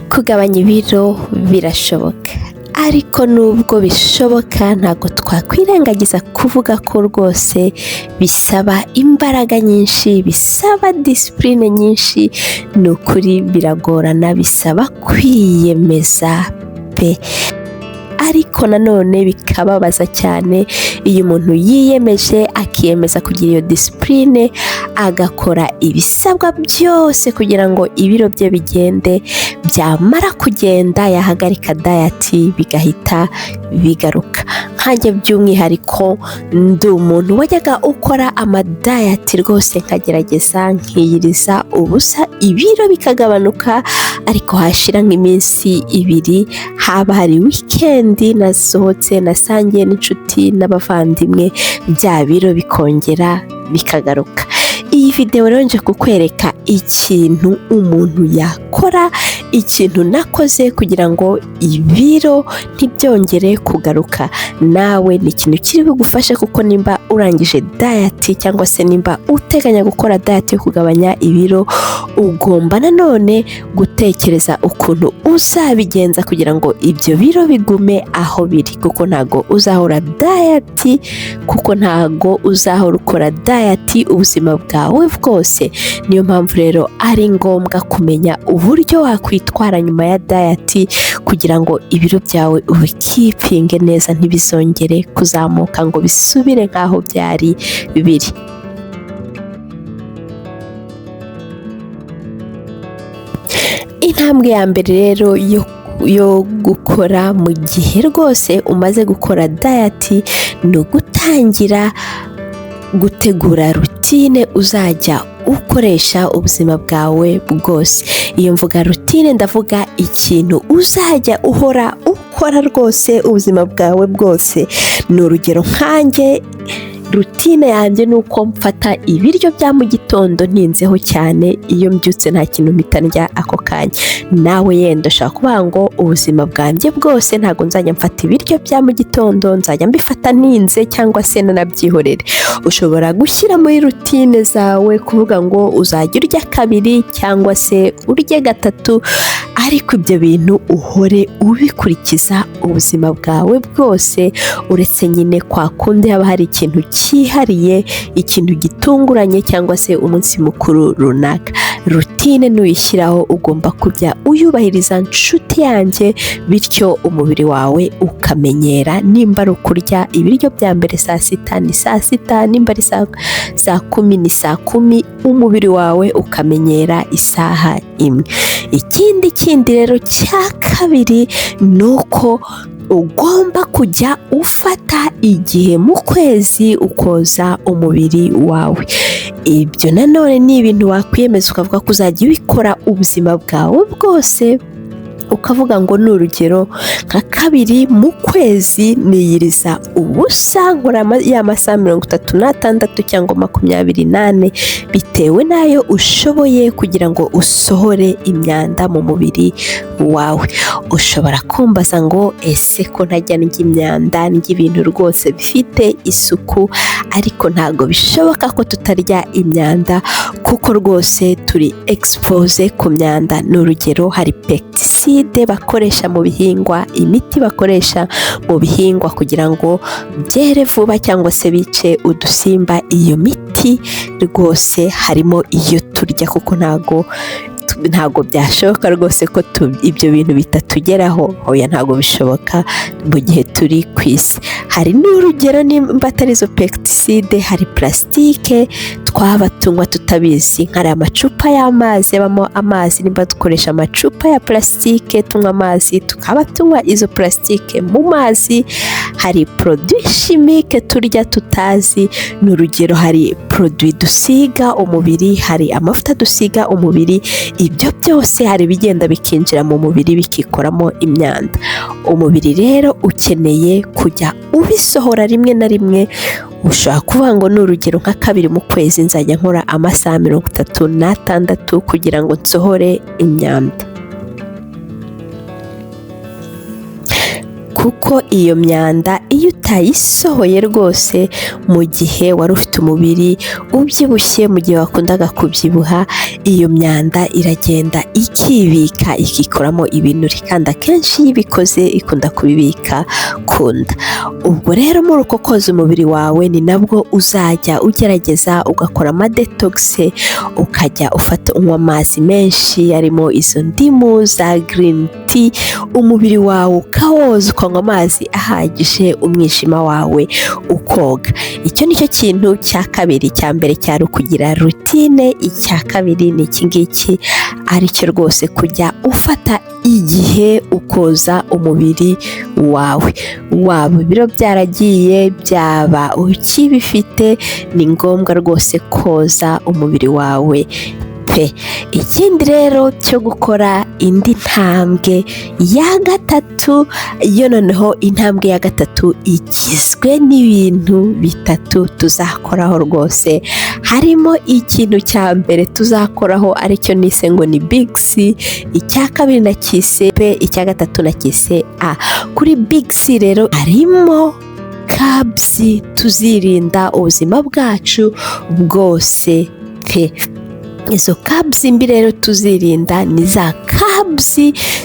Kugabanya ibiro birashoboka, ariko nubwo bishoboka ntabwo twakwirengagiza kuvuga ko rwose bisaba imbaraga nyinshi, bisaba disipurine nyinshi, ni ukuri biragorana, bisaba kwiyemeza pe. Ariko nanone bikababaza cyane iyo umuntu yiyemeje akiyemeza kugira iyo disipurine, agakora ibisabwa byose kugira ngo ibiro bye bigende, byamara kugenda yahagarika dayati bigahita bigaruka. Nkanjye by'umwihariko ndi umuntu wajyaga ukora amadayati rwose, nkagerageza nkiyiriza ubusa ibiro bikagabanuka, ariko hashira nk'iminsi ibiri, haba hari wikendi nasohotse nasangiye n'inshuti n'abavandimwe, bya biro bikongera bikagaruka. Iyi video rero nje kukwereka ikintu umuntu yakora, ikintu nakoze kugira ngo ibiro ntibyongere kugaruka. Nawe ni ikintu kiri bugufashe, kuko nimba urangije dayati cyangwa se nimba uteganya gukora dayati yo kugabanya ibiro, ugomba nanone gutekereza ukuntu uzabigenza kugira ngo ibyo biro bigume aho biri, kuko ntago uzahora dayati, kuko ntago uzahora ukora dayati ubuzima bwawe bwose. Niyo mpamvu rero ari ngombwa kumenya uburyo wakwitwara nyuma ya dayati kugira ngo ibiro byawe ubikipinge neza, ntibizongere kuzamuka ngo bisubire nk'aho byari biri. Intambwe ya mbere rero yo gukora mu gihe rwose umaze gukora dayati, ni ugutangira gutegura rutine uzajya ukoresha ubuzima bwawe bwose. Iyo mvuga rutine, ndavuga ikintu uzajya uhora ukora rwose ubuzima bwawe bwose. Ni urugero nkanjye, rutine yanjye ni uko mfata ibiryo bya mu gitondo ntinzeho cyane, iyo mbyutse nta kintu mpita ndya ako kanya. Nawe yenda ushaka kuvuga ngo ubuzima bwanjye bwose ntabwo nzajya mfata ibiryo bya mu gitondo, nzajya mbifata ntinze cyangwa se nanabyihorere. Ushobora gushyira muri rutine zawe kuvuga ngo uzajya urya kabiri cyangwa se urye gatatu, ariko ibyo bintu uhore ubikurikiza ubuzima bwawe bwose, uretse nyine kwa kundi haba hari ikintu cyihariye, ikintu gitunguranye cyangwa se umunsi mukuru runaka. Rutine nuyishyiraho ugomba kujya uyubahiriza nshuti yanjye, bityo umubiri wawe ukamenyera. Nimba ari ukurya ibiryo bya mbere saa sita ni saa sita, nimba ari saa kumi ni saa kumi, umubiri wawe ukamenyera isaha imwe. Ikindi rero cya kabiri ni uko ugomba kujya ufata igihe mu kwezi ukoza umubiri wawe. Ibyo nanone ni ibintu wakwiyemeza ukavuga ko uzajya ubikora ubuzima bwawe bwose, ukavuga ngo ni urugero nka kabiri mu kwezi niyiriza ubusa, nkora ya masaha 36 cyangwa 28, bitewe n'ayo ushoboye, kugira ngo usohore imyanda mu mubiri wawe. Ushobora kumbaza ngo ese ko ntajya ndya imyanda, ndya ibintu rwose bifite isuku, ariko ntago bishoboka ko tutarya imyanda, kuko rwose turi expose ku myanda. Ni urugero, hari pesticide bakoresha mu bihingwa, imiti bakoresha mu bihingwa kugira ngo byere vuba cyangwa se bice udusimba. Iyo miti rwose harimo iyo turya, kuko ntago byashoboka rwose ko ibyo bintu bitatugeraho. Oya, ntago bishoboka mu gihe turi ku isi. Hari n'urugero, nimba atari izo pesticide, hari plastique twaba tunywa tutabizi, nk'ari amacupa y'amazi abamo amazi, nimba dukoresha amacupa ya plastique tunywa amazi, tukaba tunywa izo plastique mu mazi. Hari produit chimique turya tutazi, ni urugero, hari produit dusiga umubiri, hari amavuta dusiga umubiri. Ibyo byose hari bigenda bikinjira mu mubiri bikikoramo imyanda. Umubiri rero ukeneye kujya ubisohora rimwe na rimwe. Ushobora kuvuga ngo ni urugero nka kabiri mu kwezi nzajya nkora amasaha 36 kugira ngo nsohore imyanda. kuko iyo myanda iyo utayisohoye rwose mu gihe wari ufite umubiri ubyibushye, mu gihe wakundaga kubyibuha, iyo myanda iragenda ikibika ikikoramo ibinure kandi akenshi iyo ibikoze ikunda kubibika ku nda. Ubwo rero muri uko koza umubiri wawe ni nabwo uzajya ugerageza ugakora amadetogise, ukajya unywa amazi menshi arimo izo ndimu za girini ti, umubiri wawe ukawoza ukanywa amazi ahagije, umwijima wawe ukoga. Icyo nicyo kintu cya kabiri. Cya mbere cyari ukugira rutine, icya kabiri ni iki ngiki, aricyo rwose kujya ufata igihe ukoza umubiri wawe, waba ibiro byaragiye byaba ukibifite, ni ngombwa rwose koza umubiri wawe pe. Ikindi rero cyo gukora indi ntambwe ya gatatu, yo noneho intambwe ya gatatu igizwe n'ibintu bitatu tuzakoraho rwose. Harimo ikintu cya mbere tuzakoraho aricyo nise ngo ni big C, icya kabiri nakise P, icya gatatu nakise A. Kuri big C rero harimo carbs tuzirinda ubuzima bwacu bwose pe. Izo carbs mbi rero tuzirinda ni za carbs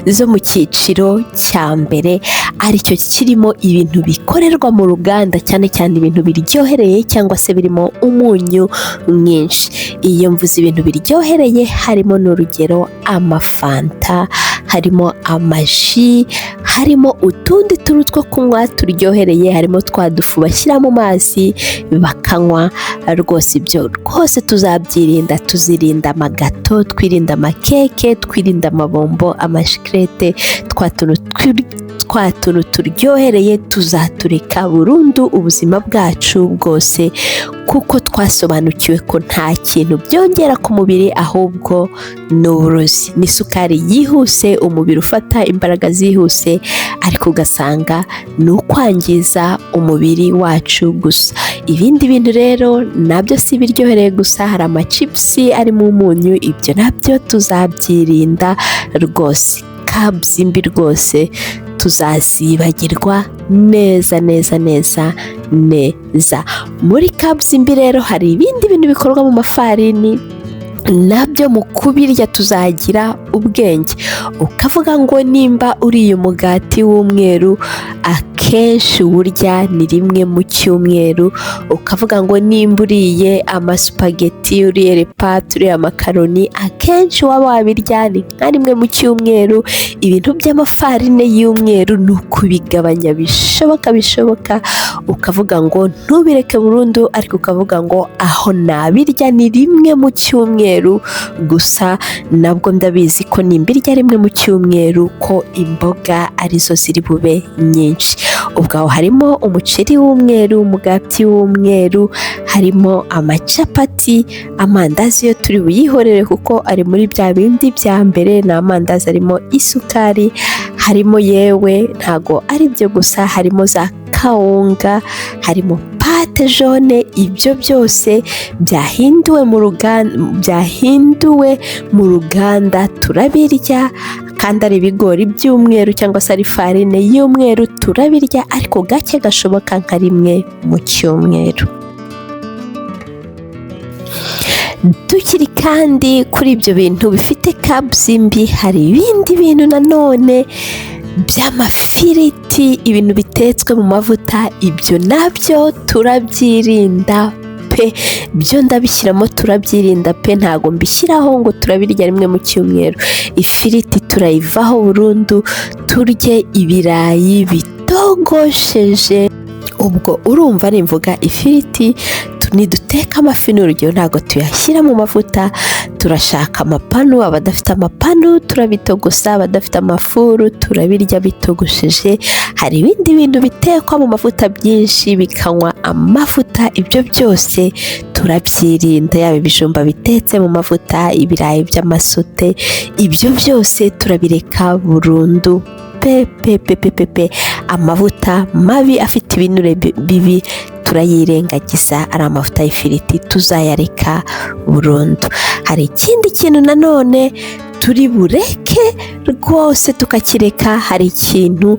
zo mu cyiciro cya mbere, aricyo kirimo ibintu bikorerwa mu ruganda, cyane cyane ibintu biryohereye cyangwa se birimo umunyu mwinshi. Iyo mvuze ibintu biryohereye harimo n'urugero amafanta, harimo amaji, harimo utundi tuntu two kunywa turyohereye, harimo twa dufu bashyira mu mazi bakanywa. Rwose ibyo rwose tuzabyirinda, tuzirinda amagato, twirinda amakeke, twirinda amabombo, amashikarete, twa tuntu turyohereye tuzatureka burundu ubuzima bwacu bwose, kuko twasobanukiwe ko nta kintu byongera ku mubiri ahubwo ni uburozi, ni isukari yihuse umubiri ufata, imbaraga zihuse, ariko ugasanga ni ukwangiza umubiri wacu gusa. Ibindi bintu rero nabyo si biryohereye gusa, hari amacipusi arimo umunyu, ibyo nabyo tuzabyirinda rwose. Carbs mbi rwose tuzazibagirwa neza neza neza neza. Muri carbs mbi rero hari ibindi bintu bikorwa mu mafarini, nabyo mu kubirya tuzagira ubwenge. Ukavuga ngo nimba uriye umugati w'umweru akenshi urya ni rimwe mu cyumweru, ukavuga ngo nimba uriye amasupageti, uriye repati, uriye amakaroni, akenshi waba wabirya ni nka rimwe mu cyumweru. Ibintu by'amafarine y'umweru ni ukubigabanya bishoboka, ukavuga ngo ntubireke burundu, ariko ukavuga ngo aho nabirya ni rimwe mu cyumweru gusa. Nabwo ndabizi ko nimbirya rimwe mu cyumweru ko imboga arizo ziri bube nyinshi. Ubwo aho harimo umuceri w'umweru, umugati w'umweru, harimo amacapati, amandazi yo turi buyihorere kuko ari muri bya bindi bya mbere, ni amandazi arimo isukari, harimo yewe ntago ari byo gusa, harimo za kawunga, harimo pate jone. Ibyo byose byahinduwe mu ruganda turabirya, kandi ari ibigori by'umweru cyangwa se ari farine y'umweru turabirya, ariko gake gashoboka nka rimwe mu cyumweru. Tukiri kandi kuri ibyo bintu bifite carbs mbi, hari ibindi bintu nanone by'amafiriti, ibintu bitetswe mu mavuta, ibyo nabyo turabyirinda pe. Byo ndabishyiramo turabyirinda pe, ntago mbishyiraho ngo turabirya rimwe mu cyumweru. Ifiriti turayivaho burundu, turye ibirayi bitogosheje. Ubwo urumva nimvuga ifiriti, niduteka amafi n'urugero ntago tuyashyira mu mavuta, turashaka amapanu, abadafite amapanu turabitogosa, abadafite amafuru turabirya bitogosheje. Hari ibindi bintu bitekwa mu mavuta byinshi bikanywa amavuta, ibyo byose turabyirinda, yaba ibijumba bitetse mu mavuta, ibirayi by'amasote, ibyo byose turabireka burundu pe. Amavuta mabi afite ibinure bibi turayirengagiza, ari amavuta y'ifiriti tuzayareka burundu. Hari ikindi kintu nanone turi bureke rwose tukakireka, hari ikintu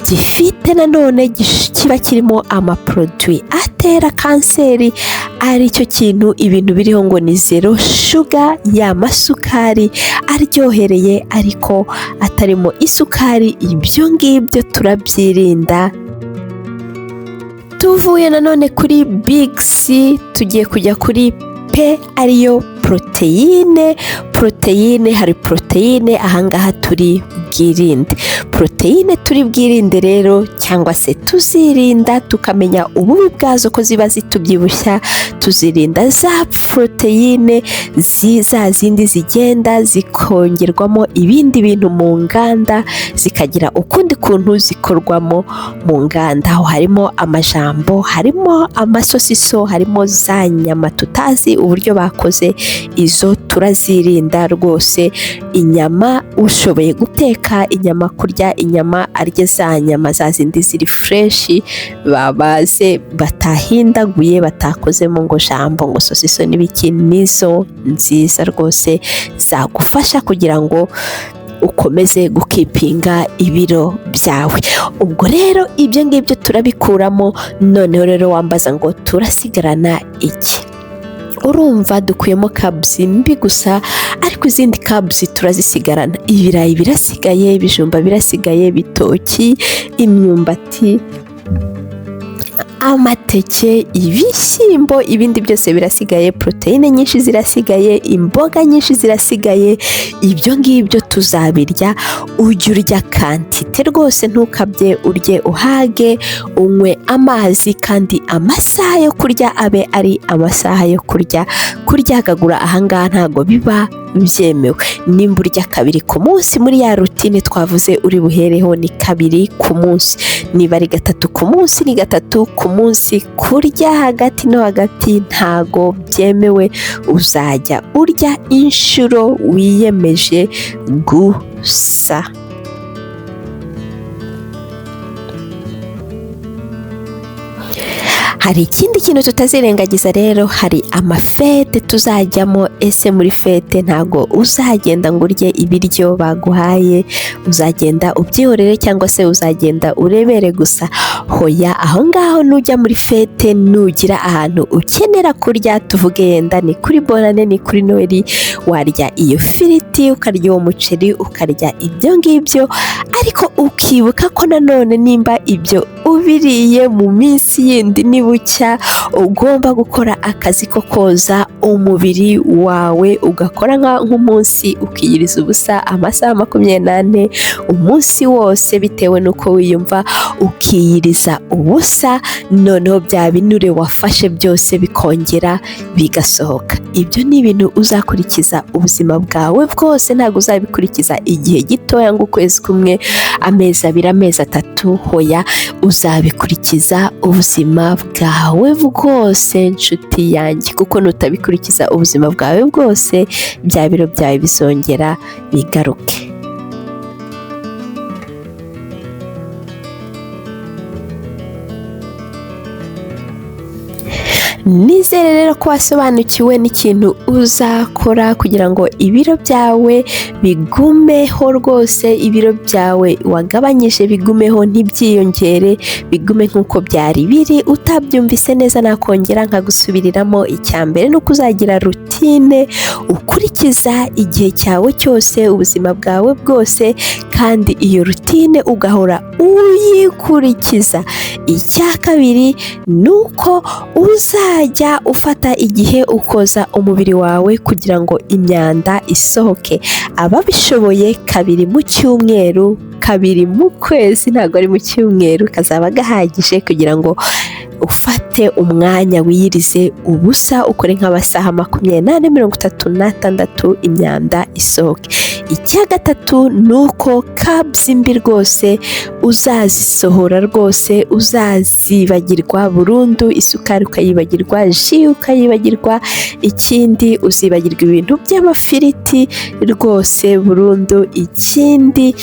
gifite nanone kiba kirimo amaproduwi atera kanseri, ari cyo kintu ibintu biriho ngo ni zero shuga, ya masukari aryohereye ariko atarimo isukari. Ibyo ngibyo turabyirinda. Tuvuye nanone kuri big C tugiye kujya kuri P ariyo poroteyine. Hari poroteyine ahangaha turi bwirinde. Poroteyine turi bwirinde rero, cyangwa se tuzirinda tukamenya ububi bwazo ko ziba zitubyibushya, tuzirinda za poroteyine za zindi zigenda zikongerwamo ibindi bintu mu nganda, zikagira ukundi kuntu zikorwamo mu nganda. Aho harimo amajambo, harimo amasosiso, harimo za nyama tutazi uburyo bakoze, izo turazirinda rwose. Inyama ushoboye guteka inyama, kurya inyama, arya za nyama za zindi ziri fureshi babaze, batahindaguye, batakozemo ngo jambo ngo sosiso n'ibiki, nizo nziza rwose zagufasha kugira ngo ukomeze gukipinga ibiro byawe. Ubwo rero ibyo ngibyo turabikuramo. Noneho rero wambaza ngo turasigarana iki? Urumva dukuyemo kabuzi mbi gusa, ariko izindi kabuzi turazisigarana. Ibirayi birasigaye, ibijumba birasigaye, ibitoki, imyumbati, amateke, ibishyimbo, ibindi byose birasigaye. Poroteyine nyinshi zirasigaye, imboga nyinshi zirasigaye. Ibyo ngibyo tuzabirya. Ujye urya kantite rwose, ntukabye, urye uhage, unywe amazi, kandi amasaha yo kurya abe ari amasaha yo kurya. Kuryagagura ahangaha ntabwo biba byemewe. Nimba urya 2 ku munsi muri ya rutine twavuze uri buhereho, ni 2 ku munsi. Niba ari 3 ku munsi, ni 3 ku munsi. Kurya hagati no hagati ntago byemewe. Uzajya urya inshuro wiyemeje gusa. Hari ikindi kintu tutazirengagiza rero, hari amafete tuzajyamo. Ese muri fete ntago uzagenda ngo urye ibiryo baguhaye, uzagenda ubyihorere cyangwa se uzagenda urebere gusa? Hoya, aho ngaho nujya muri fete, nugira ahantu ukenera kurya, tuvuge yenda ni kuri bonane, ni kuri noheli, warya iyo firiti, ukarya uwo muceri, ukarya ibyo ngibyo, ariko ukibuka ko nanone nimba ibyo ubiriye mu minsi yindi nibucya, ugomba gukora akazi ko koza umubiri wawe, ugakora nk'umunsi, ukiyiriza ubusa amasaha 24 umunsi wose, bitewe n'uko wiyumva, ukiyiriza ubusa. Noneho bya binure wafashe byose bikongera bigasohoka. Ibyo ni ibintu uzakurikiza ubuzima bwawe bwose, ntabwo uzabikurikiza igihe gitoya ngo ukwezi kumwe, amezi 2, amezi 3. Hoya, uzabikurikiza ubuzima bwawe bwose nshuti yanjye, kuko nutabikurikiza ubuzima bwawe bwose, bya biro byawe bizongera bigaruke. Nizere rero ko wasobanukiwe n'ikintu uzakora kugira ngo ibiro byawe bigumeho rwose, ibiro byawe wagabanyije bigumeho, ntibyiyongere, bigume nk'uko byari biri. Utabyumvise neza nakongera nkagusubiriramo. Icyambere ni uko uzagira rutine ukurikiza igihe cyawe cyose, ubuzima bwawe bwose, kandi iyo rutine ugahora uyikurikiza. Icya kabiri ni uko uzajya ufata igihe ukoza umubiri wawe kugira ngo imyanda isohoke. Ababishoboye 2 mu cyumweru, 2 mu kwezi, ntabwo ari mu cyumweru, kazaba gahagije kugira ngo ufate umwanya wiyirize ubusa, ukore nk'amasaha 28-36 imyanda isohoke. Icya gatatu ni uko kabzi mbi rwose uzazisohora rwose, uzazibagirwa burundu. Isukari ukayibagirwa, ji ukayibagirwa, ikindi uzibagirwa ibintu by'amafiriti rwose burundu. Ikindi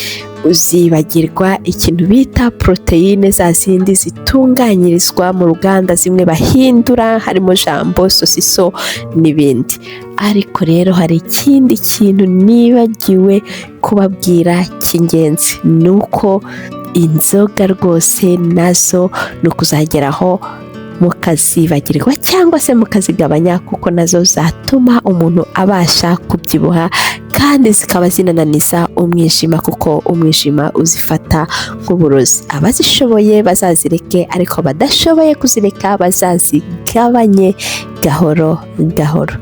uzibagirwa ikintu bita poroteyine, za zindi zitunganyirizwa mu ruganda, zimwe bahindura, harimo jambo, sosiso n'ibindi. Ariko rero hari ikindi kintu nibagiwe kubabwira cy'ingenzi, ni uko inzoga rwose nazo ni ukuzageraho mukazibagirwa cyangwa se mukazigabanya, kuko nazo zatuma umuntu abasha kubyibuha kandi zikaba zinananiza umwijima, kuko umwijima uzifata nk'uburozi. Abazishoboye bazazireke, ariko badashoboye kuzireka bazazigabanye gahoro gahoro.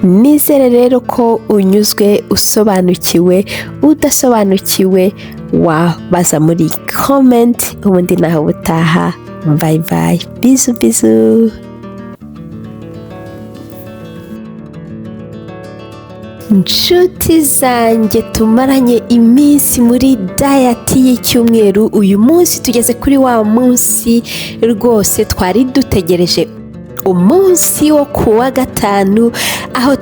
Nizere rero ko unyuzwe, usobanukiwe, udasobanukiwe wabaza muri comment, ubundi naho ubutaha. Bye bye, bizu bizu. Nshuti zanjye tumaranye iminsi muri diet y'icyumweru, uyu munsi tugeze kuri wa munsi rwose twari dutegereje, umunsi wo kuwa gatanu, aho